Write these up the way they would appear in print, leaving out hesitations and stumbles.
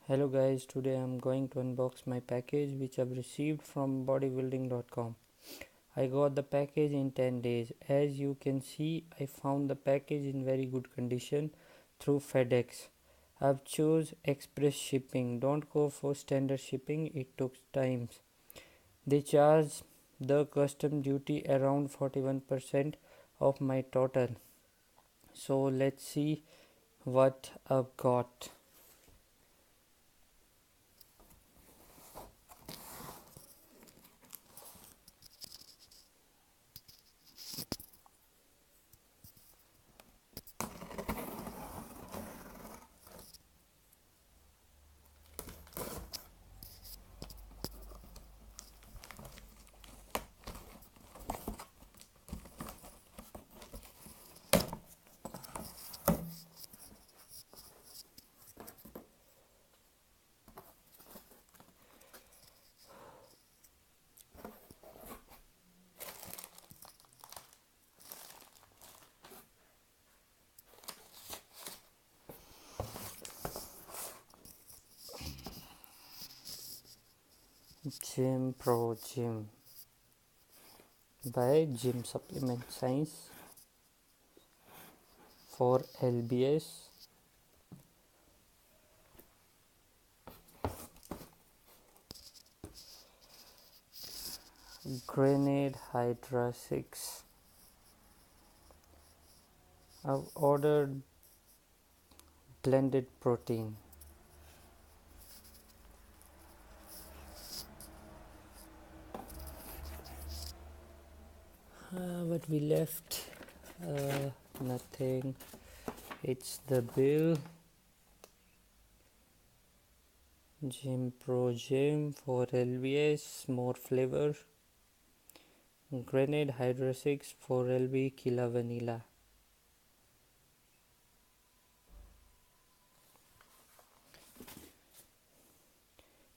Hello guys, today I'm going to unbox my package which I've received from bodybuilding.com. I got the package in 10 days. As you can see, I found the package in very good condition through FedEx. I've chose express shipping. Don't go for standard shipping, it took times. They charge the custom duty around 41% of my total. So let's see what I've got. Gym Pro Gym by Gym Supplement Science for LBS. Grenade Hydra 6. I've ordered blended protein. What we left? Nothing. It's the bill. Gym Pro Gym for LBS, more flavor. Grenade Hydra 6 for LB Killa Vanilla.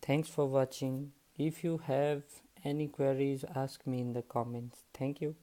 Thanks for watching. If you have any queries, ask me in the comments. Thank you.